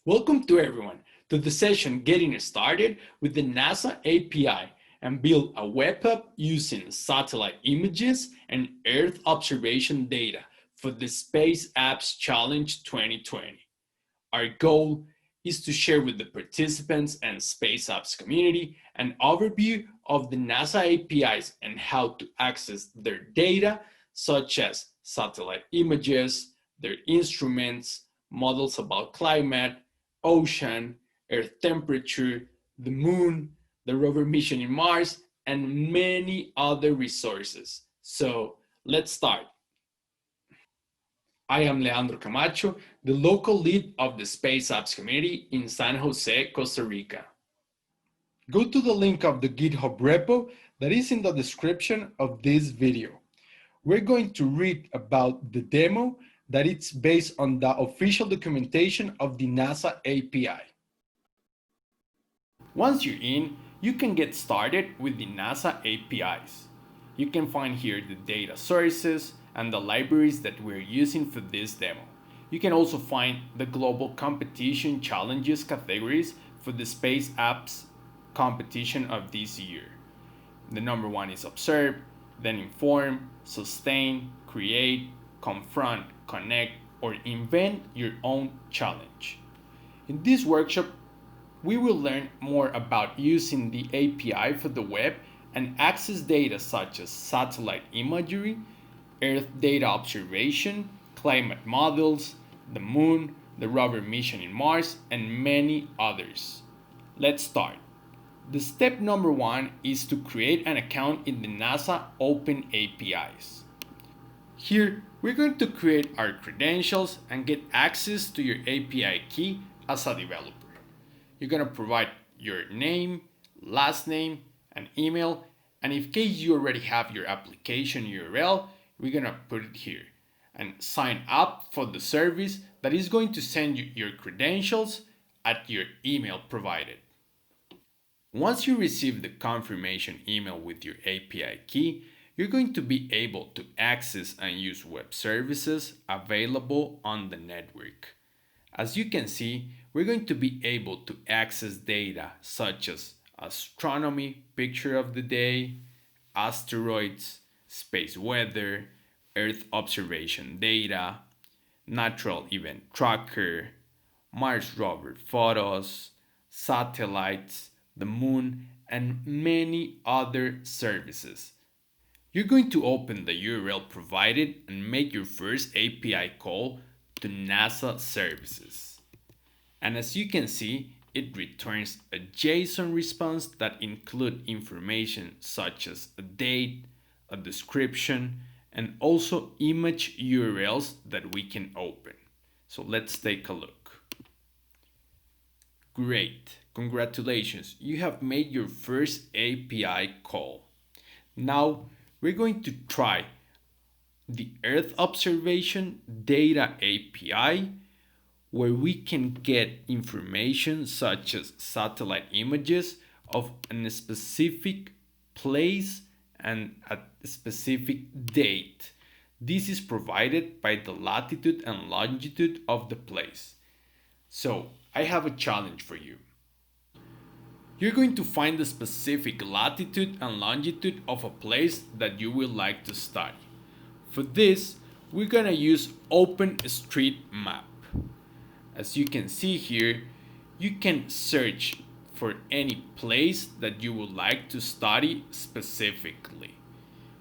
Welcome to everyone to the session Getting Started with the NASA API and build a web app using satellite images and Earth observation data for the Space Apps Challenge 2020. Our goal is to share with the participants and Space Apps community an overview of the NASA APIs and how to access their data, such as satellite images, their instruments, models about climate, ocean, Earth temperature, the moon, the rover mission in Mars, and many other resources. So let's start. I am Leandro Camacho, the local lead of the Space Apps community in San Jose, Costa Rica. Go to the link of the GitHub repo that is in the description of this video. We're going to read about the demo that it's based on the official documentation of the NASA API. Once you're in, you can get started with the NASA APIs. You can find here the data sources and the libraries that we're using for this demo. You can also find the global competition challenges categories for the Space Apps competition of this year. The number one is Observe, then Inform, Sustain, Create, Confront, Connect, or invent your own challenge. In this workshop, we will learn more about using the API for the web and access data such as satellite imagery, Earth data observation, climate models, the moon, the rover mission in Mars, and many others. Let's start. The step number one is to create an account in the NASA Open APIs. Here, we're going to create our credentials and get access to your API key as a developer. You're going to provide your name, last name, and email, and in case you already have your application URL, we're going to put it here and sign up for the service that is going to send you your credentials at your email provided. Once you receive the confirmation email with your API key, you're going to be able to access and use web services available on the network. As you can see, we're going to be able to access data such as astronomy, picture of the day, asteroids, space weather, Earth observation data, natural event tracker, Mars rover photos, satellites, the moon, and many other services. You're going to open the URL provided and make your first API call to NASA services. And as you can see, it returns a JSON response that includes information such as a date, a description, and also image URLs that we can open. So let's take a look. Great, congratulations, you have made your first API call. Now we're going to try the Earth observation data API, where we can get information such as satellite images of a specific place and at a specific date. This is provided by the latitude and longitude of the place. So I have a challenge for you. You're going to find the specific latitude and longitude of a place that you would like to study. For this, we're gonna use OpenStreetMap. As you can see here, you can search for any place that you would like to study specifically.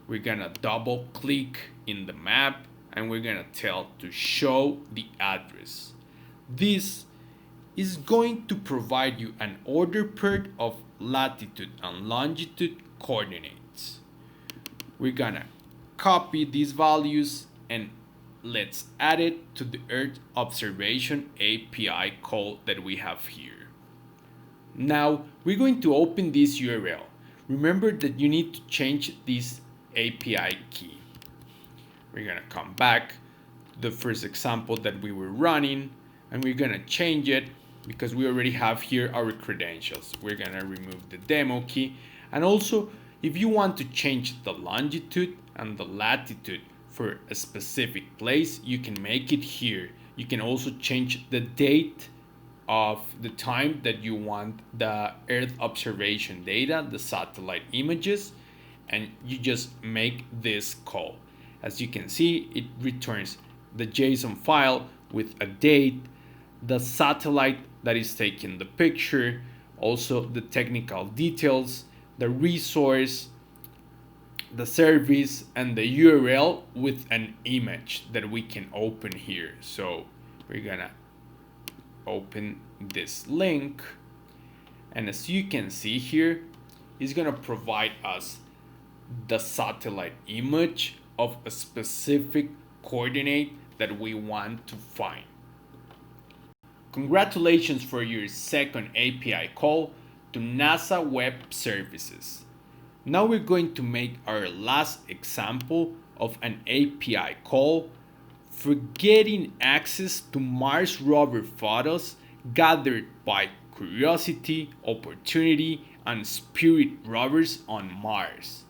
We're gonna double click in the map and we're gonna tell to show the address. This is going to provide you an order pair of latitude and longitude coordinates. We're gonna copy these values and let's add it to the Earth observation API call that we have here. Now we're going to open this URL. Remember that you need to change this API key. We're gonna come back to the first example that we were running and we're gonna change it because we already have here our credentials. We're gonna remove the demo key, and also if you want to change the longitude and the latitude for a specific place, you can make it here. You can also change the date of the time that you want the Earth observation data, the satellite images, and you just make this call. As you can see, it returns the JSON file with a date, the satellite that is taking the picture, also the technical details, the resource, the service, and the URL with an image that we can open here. So we're gonna open this link, and as you can see here, it's gonna provide us the satellite image of a specific coordinate that we want to find. Congratulations for your second API call to NASA Web Services. Now we're going to make our last example of an API call for getting access to Mars rover photos gathered by Curiosity, Opportunity, and Spirit rovers on Mars.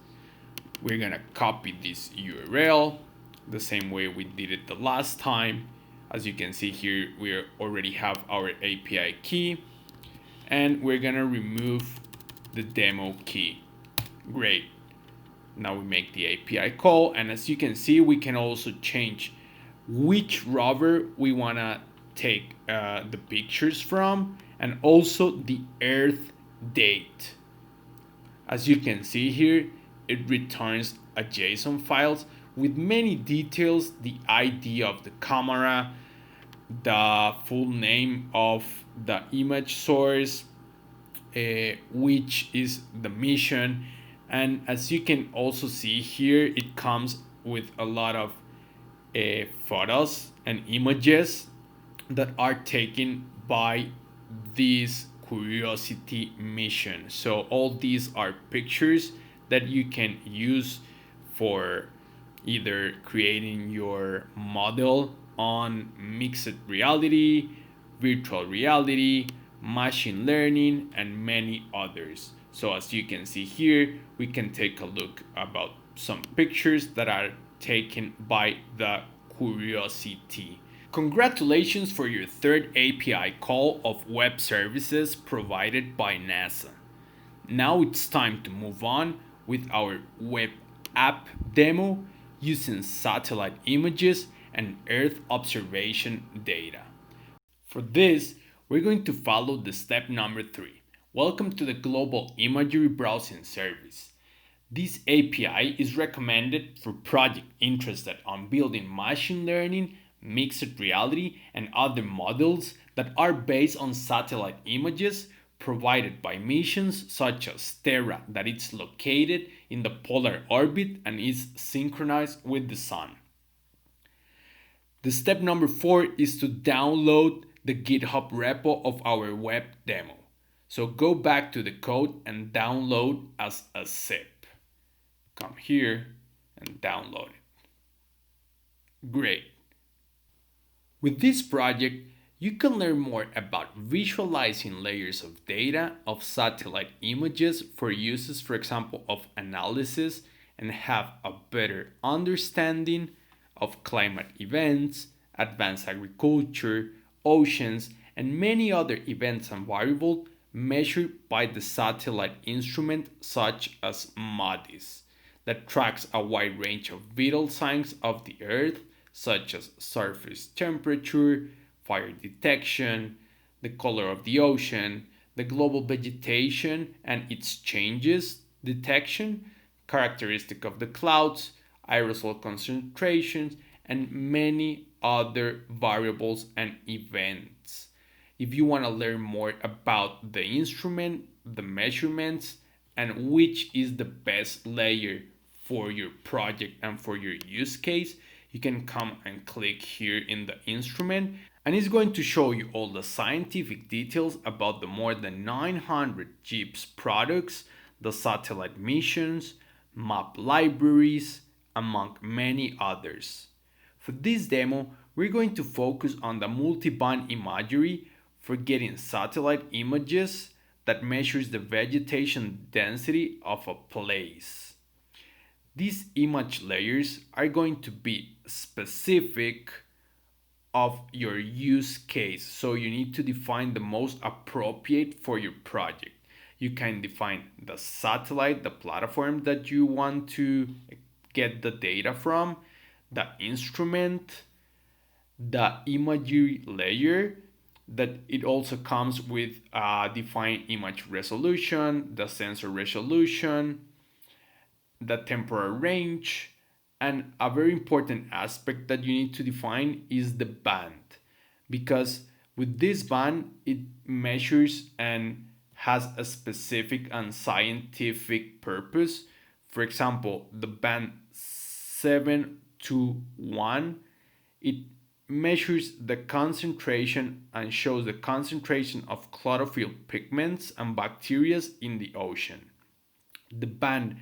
We're gonna copy this URL the same way we did it the last time. As you can see here, we already have our API key, and we're gonna remove the demo key. Great. Now we make the API call, and as you can see, we can also change which rover we wanna take the pictures from, and also the Earth date. As you can see here, it returns a JSON file with many details, the ID of the camera, the full name of the image source, which is the mission, and as you can also see here, it comes with a lot of photos and images that are taken by this Curiosity mission. So all these are pictures that you can use for either creating your model on mixed reality, virtual reality, machine learning, and many others. So as you can see here, we can take a look about some pictures that are taken by the Curiosity. Congratulations for your third API call of web services provided by NASA. Now it's time to move on with our web app demo using satellite images and Earth observation data. For this, we're going to follow the step number 3. Welcome to the Global Imagery Browsing Service. This API is recommended for projects interested on building machine learning, mixed reality, and other models that are based on satellite images provided by missions such as Terra, that it's located in the polar orbit and is synchronized with the Sun. The step number 4 is to download the GitHub repo of our web demo. So go back to the code and download as a zip. Come here and download it. Great. With this project, you can learn more about visualizing layers of data of satellite images for uses, for example, of analysis, and have a better understanding of climate events, advanced agriculture, oceans, and many other events and variables measured by the satellite instrument such as MODIS, that tracks a wide range of vital signs of the Earth, such as surface temperature, fire detection, the color of the ocean, the global vegetation and its changes detection, characteristic of the clouds, aerosol concentrations, and many other variables and events. If you want to learn more about the instrument, the measurements, and which is the best layer for your project and for your use case, you can come and click here in the instrument, and it's going to show you all the scientific details about the more than 900 GIBS products, the satellite missions, map libraries, among many others. For this demo, we're going to focus on the multiband imagery for getting satellite images that measures the vegetation density of a place. These image layers are going to be specific of your use case. So you need to define the most appropriate for your project. You can define the satellite, the platform that you want to get the data from, the instrument, the imagery layer, that it also comes with defined image resolution, the sensor resolution, the temporal range, and a very important aspect that you need to define is the band, because with this band it measures and has a specific and scientific purpose. For example, the band 721, it measures the concentration and shows the concentration of chlorophyll pigments and bacteria in the ocean. The band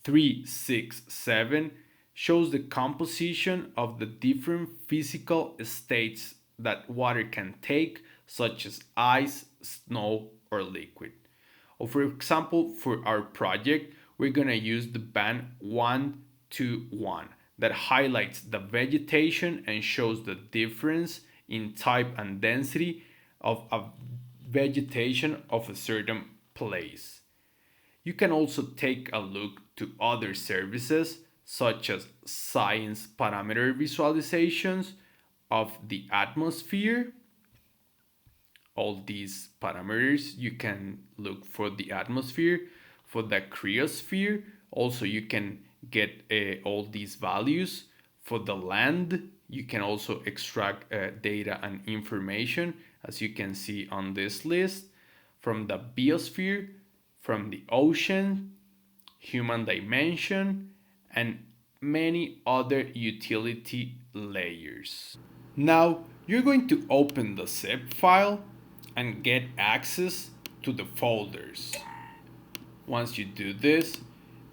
367 shows the composition of the different physical states that water can take, such as ice, snow, or liquid. Or for example, for our project, we're going to use the band 121 that highlights the vegetation and shows the difference in type and density of a vegetation of a certain place. You can also take a look to other services such as science parameter visualizations of the atmosphere. All these parameters, you can look for the atmosphere, for the cryosphere. Also, you can get all these values. For the land, you can also extract data and information, as you can see on this list, from the biosphere, from the ocean, human dimension, and many other utility layers. Now, you're going to open the zip file and get access to the folders. Once you do this,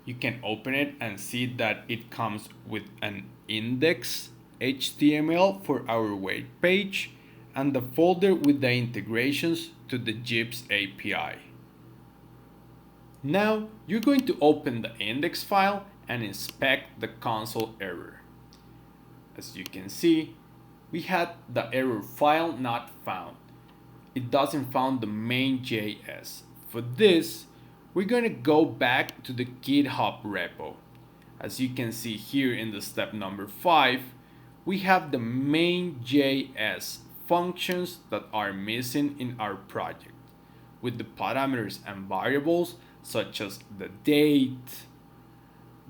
you can open it and see that it comes with an index HTML for our web page and the folder with the integrations to the GIBS API. Now you're going to open the index file and inspect the console error. As you can see, we had the error file not found. It doesn't found the main.js. For this, we're going to go back to the GitHub repo. As you can see here in the step number 5, we have the main.js functions that are missing in our project, with the parameters and variables such as the date,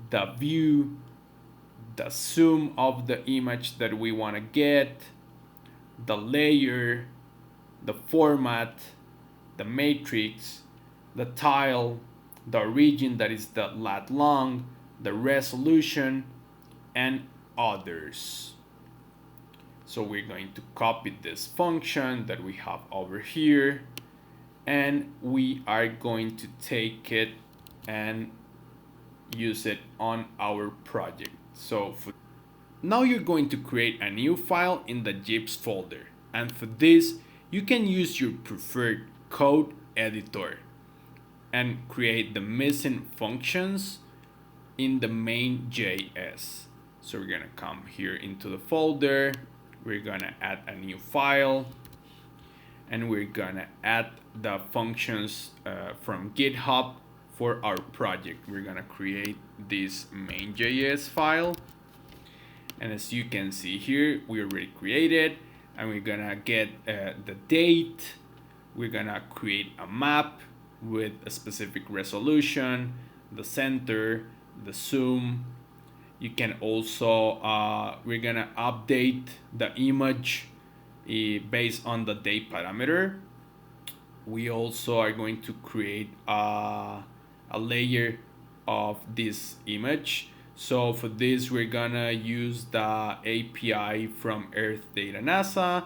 the view, the zoom of the image that we want to get, the layer, the format, the matrix, the tile, the origin, that is the lat long, the resolution, and others. So we're going to copy this function that we have over here, and we are going to take it and use it on our project. So now you're going to create a new file in the GIBS folder, and for this you can use your preferred code editor and create the missing functions in the main.js. So we're gonna come here into the folder, we're gonna add a new file, and we're gonna add the functions from GitHub for our project. We're gonna create this main.js file, and as you can see here, we already created, and we're gonna get the date. We're gonna create a map with a specific resolution, the center, the zoom. You can also we're gonna update the image based on the date parameter. We also are going to create a layer of this image. So for this, we're gonna use the API from Earth Data NASA,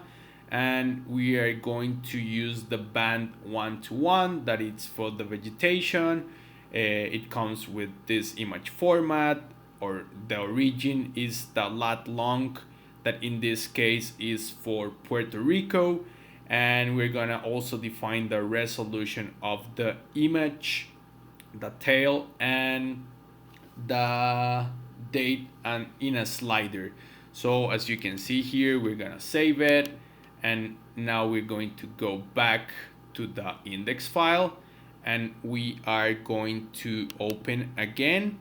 and we are going to use the band 121 that is for the vegetation. It comes with this image format, or the origin is the lat long, that in this case is for Puerto Rico, and we're gonna also define the resolution of the image, the tail, and the date, and in a slider. So as you can see here, we're gonna save it, and now we're going to go back to the index file, and we are going to open again.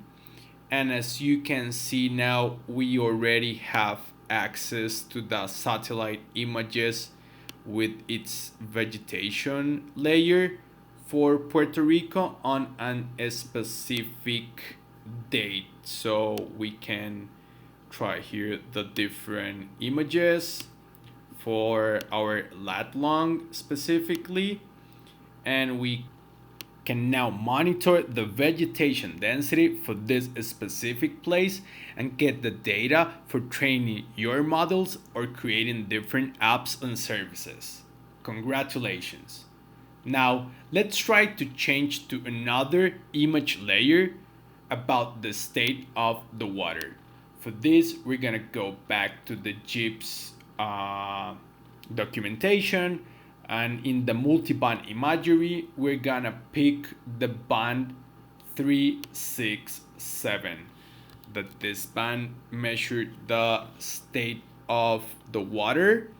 And as you can see now, we already have access to the satellite images with its vegetation layer for Puerto Rico on a specific date. So we can try here the different images for our lat long specifically, and we can now monitor the vegetation density for this specific place and get the data for training your models or creating different apps and services. Congratulations! Now let's try to change to another image layer about the state of the water. For this, we're gonna go back to the GIBS documentation, and in the multiband imagery, we're gonna pick the band 367. That this band measured the state of the water,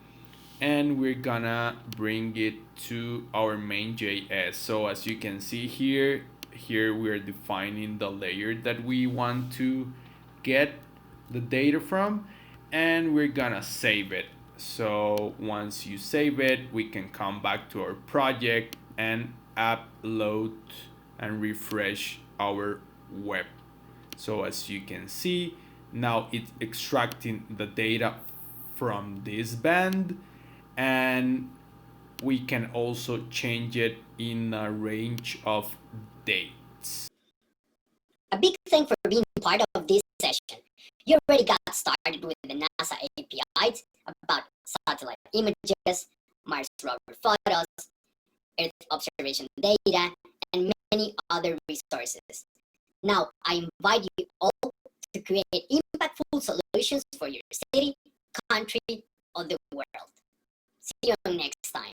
and we're gonna bring it to our main.js. So as you can see here we're defining the layer that we want to get the data from, and we're gonna save it. So once you save it, we can come back to our project and upload and refresh our web. So as you can see, now it's extracting the data from this band, and we can also change it in a range of dates. A big thank for being part of this session. You already got started with the NASA APIs about satellite images, Mars rover photos, Earth observation data, and many other resources. Now, I invite you all to create impactful solutions for your city, country, or the world. See you next time.